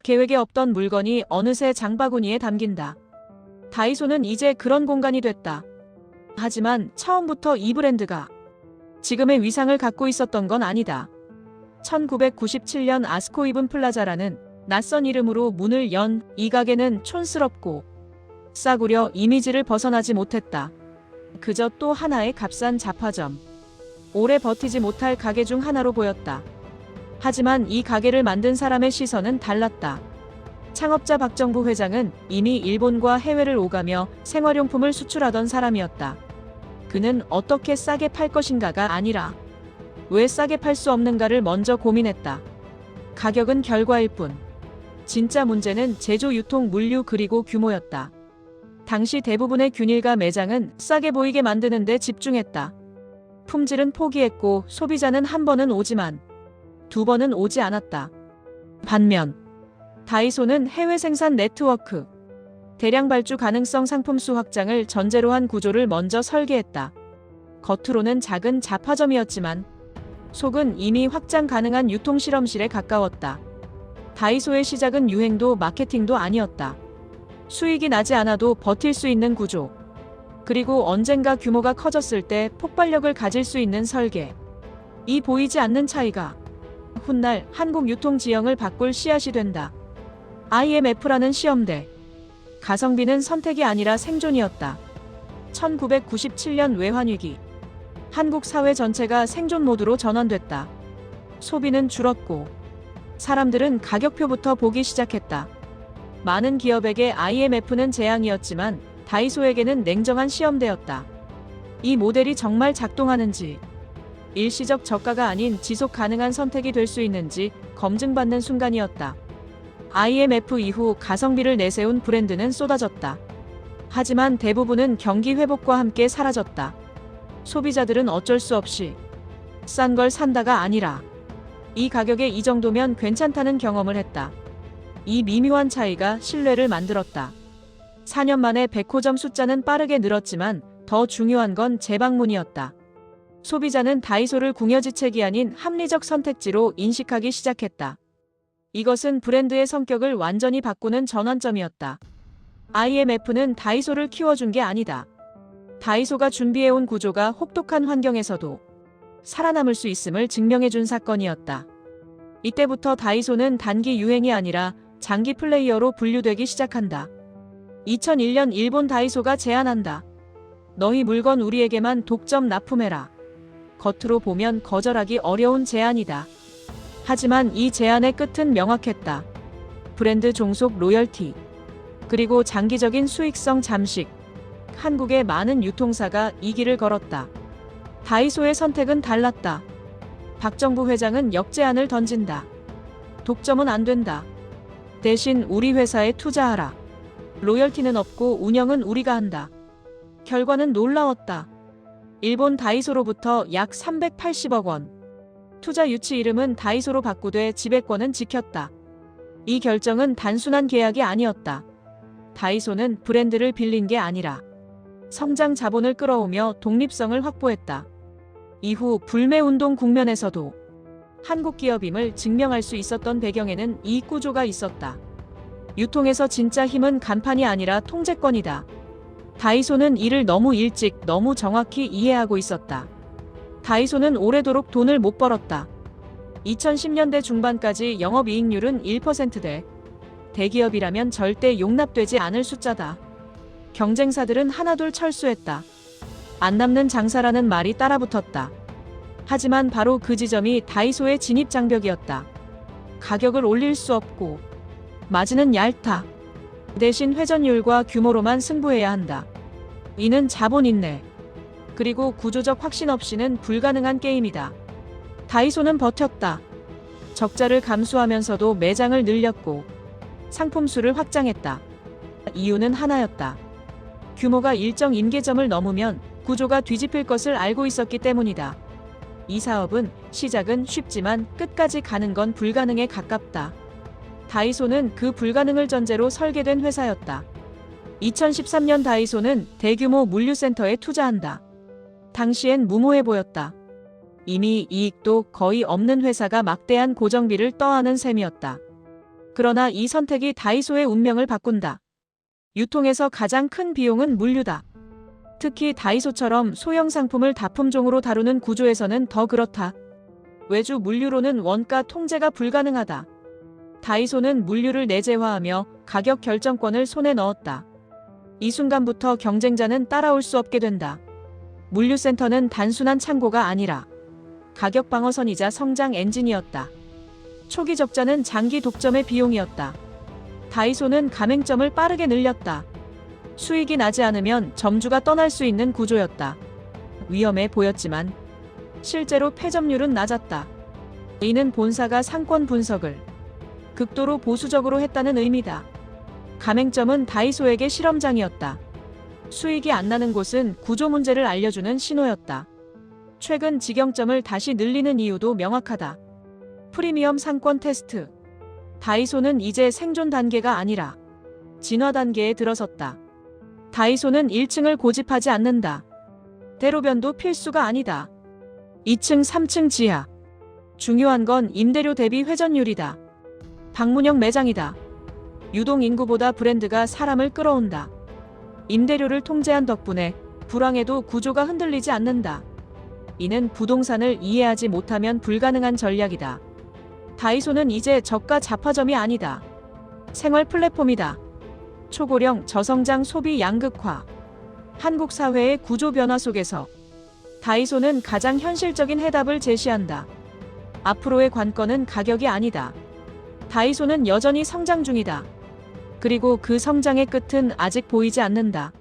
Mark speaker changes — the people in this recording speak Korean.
Speaker 1: 계획에 없던 물건이 어느새 장바구니에 담긴다. 다이소는 이제 그런 공간이 됐다. 하지만 처음부터 이 브랜드가 지금의 위상을 갖고 있었던 건 아니다. 1997년 아스코 이븐 플라자라는 낯선 이름으로 문을 연 이 가게는 촌스럽고 싸구려 이미지를 벗어나지 못했다. 그저 또 하나의 값싼 잡화점. 오래 버티지 못할 가게 중 하나로 보였다. 하지만 이 가게를 만든 사람의 시선은 달랐다. 창업자 박정부 회장은 이미 일본과 해외를 오가며 생활용품을 수출하던 사람이었다. 그는 어떻게 싸게 팔 것인가가 아니라 왜 싸게 팔 수 없는가를 먼저 고민했다. 가격은 결과일 뿐. 진짜 문제는 제조, 유통, 물류 그리고 규모였다. 당시 대부분의 균일가 매장은 싸게 보이게 만드는 데 집중했다. 품질은 포기했고 소비자는 한 번은 오지만 두 번은 오지 않았다. 반면 다이소는 해외 생산 네트워크, 대량 발주 가능성 상품 수 확장을 전제로 한 구조를 먼저 설계했다. 겉으로는 작은 잡화점이었지만 속은 이미 확장 가능한 유통 실험실에 가까웠다. 다이소의 시작은 유행도 마케팅도 아니었다. 수익이 나지 않아도 버틸 수 있는 구조. 그리고 언젠가 규모가 커졌을 때 폭발력을 가질 수 있는 설계. 이 보이지 않는 차이가 훗날 한국 유통 지형을 바꿀 씨앗이 된다. IMF라는 시험대. 가성비는 선택이 아니라 생존이었다. 1997년 외환위기. 한국 사회 전체가 생존 모드로 전환됐다. 소비는 줄었고 사람들은 가격표부터 보기 시작했다. 많은 기업에게 IMF는 재앙이었지만 다이소에게는 냉정한 시험대였다. 이 모델이 정말 작동하는지, 일시적 저가가 아닌 지속 가능한 선택이 될 수 있는지 검증받는 순간이었다. IMF 이후 가성비를 내세운 브랜드는 쏟아졌다. 하지만 대부분은 경기 회복과 함께 사라졌다. 소비자들은 어쩔 수 없이 싼 걸 산다가 아니라 이 가격에 이 정도면 괜찮다는 경험을 했다. 이 미묘한 차이가 신뢰를 만들었다. 4년 만에 백호점 숫자는 빠르게 늘었지만 더 중요한 건 재방문이었다. 소비자는 다이소를 궁여지책이 아닌 합리적 선택지로 인식하기 시작했다. 이것은 브랜드의 성격을 완전히 바꾸는 전환점이었다. IMF는 다이소를 키워준 게 아니다. 다이소가 준비해온 구조가 혹독한 환경에서도 살아남을 수 있음을 증명해준 사건이었다. 이때부터 다이소는 단기 유행이 아니라 장기 플레이어로 분류되기 시작한다. 2001년 일본 다이소가 제안한다. 너희 물건 우리에게만 독점 납품해라. 겉으로 보면 거절하기 어려운 제안이다. 하지만 이 제안의 끝은 명확했다. 브랜드 종속 로열티, 그리고 장기적인 수익성 잠식. 한국의 많은 유통사가 이 길을 걸었다. 다이소의 선택은 달랐다. 박정부 회장은 역제안을 던진다. 독점은 안 된다. 대신 우리 회사에 투자하라. 로열티는 없고 운영은 우리가 한다. 결과는 놀라웠다. 일본 다이소로부터 약 380억 원. 투자 유치 이름은 다이소로 바꾸되 지배권은 지켰다. 이 결정은 단순한 계약이 아니었다. 다이소는 브랜드를 빌린 게 아니라 성장 자본을 끌어오며 독립성을 확보했다. 이후 불매운동 국면에서도 한국 기업임을 증명할 수 있었던 배경에는 이 구조가 있었다. 유통에서 진짜 힘은 간판이 아니라 통제권이다. 다이소는 이를 너무 일찍, 너무 정확히 이해하고 있었다. 다이소는 오래도록 돈을 못 벌었다. 2010년대 중반까지 영업이익률은 1%대. 대기업이라면 절대 용납되지 않을 숫자다. 경쟁사들은 하나둘 철수했다. 안 남는 장사라는 말이 따라붙었다. 하지만 바로 그 지점이 다이소의 진입 장벽이었다. 가격을 올릴 수 없고 마진은 얇다. 대신 회전율과 규모로만 승부해야 한다. 이는 자본 인내, 그리고 구조적 확신 없이는 불가능한 게임이다. 다이소는 버텼다. 적자를 감수하면서도 매장을 늘렸고 상품 수를 확장했다. 이유는 하나였다. 규모가 일정 임계점을 넘으면 구조가 뒤집힐 것을 알고 있었기 때문이다. 이 사업은 시작은 쉽지만 끝까지 가는 건 불가능에 가깝다. 다이소는 그 불가능을 전제로 설계된 회사였다. 2013년 다이소는 대규모 물류센터에 투자한다. 당시엔 무모해 보였다. 이미 이익도 거의 없는 회사가 막대한 고정비를 떠안은 셈이었다. 그러나 이 선택이 다이소의 운명을 바꾼다. 유통에서 가장 큰 비용은 물류다. 특히 다이소처럼 소형 상품을 다품종으로 다루는 구조에서는 더 그렇다. 외주 물류로는 원가 통제가 불가능하다. 다이소는 물류를 내재화하며 가격 결정권을 손에 넣었다. 이 순간부터 경쟁자는 따라올 수 없게 된다. 물류센터는 단순한 창고가 아니라 가격 방어선이자 성장 엔진이었다. 초기 적자는 장기 독점의 비용이었다. 다이소는 가맹점을 빠르게 늘렸다. 수익이 나지 않으면 점주가 떠날 수 있는 구조였다. 위험해 보였지만 실제로 폐점률은 낮았다. 이는 본사가 상권 분석을 극도로 보수적으로 했다는 의미다. 가맹점은 다이소에게 실험장이었다. 수익이 안 나는 곳은 구조 문제를 알려주는 신호였다. 최근 직영점을 다시 늘리는 이유도 명확하다. 프리미엄 상권 테스트. 다이소는 이제 생존 단계가 아니라 진화 단계에 들어섰다. 다이소는 1층을 고집하지 않는다. 대로변도 필수가 아니다. 2층, 3층 지하. 중요한 건 임대료 대비 회전율이다. 방문형 매장이다. 유동 인구보다 브랜드가 사람을 끌어온다. 임대료를 통제한 덕분에 불황에도 구조가 흔들리지 않는다. 이는 부동산을 이해하지 못하면 불가능한 전략이다. 다이소는 이제 저가 잡화점이 아니다. 생활 플랫폼이다. 초고령 저성장 소비 양극화. 한국 사회의 구조 변화 속에서 다이소는 가장 현실적인 해답을 제시한다. 앞으로의 관건은 가격이 아니다. 다이소는 여전히 성장 중이다. 그리고 그 성장의 끝은 아직 보이지 않는다.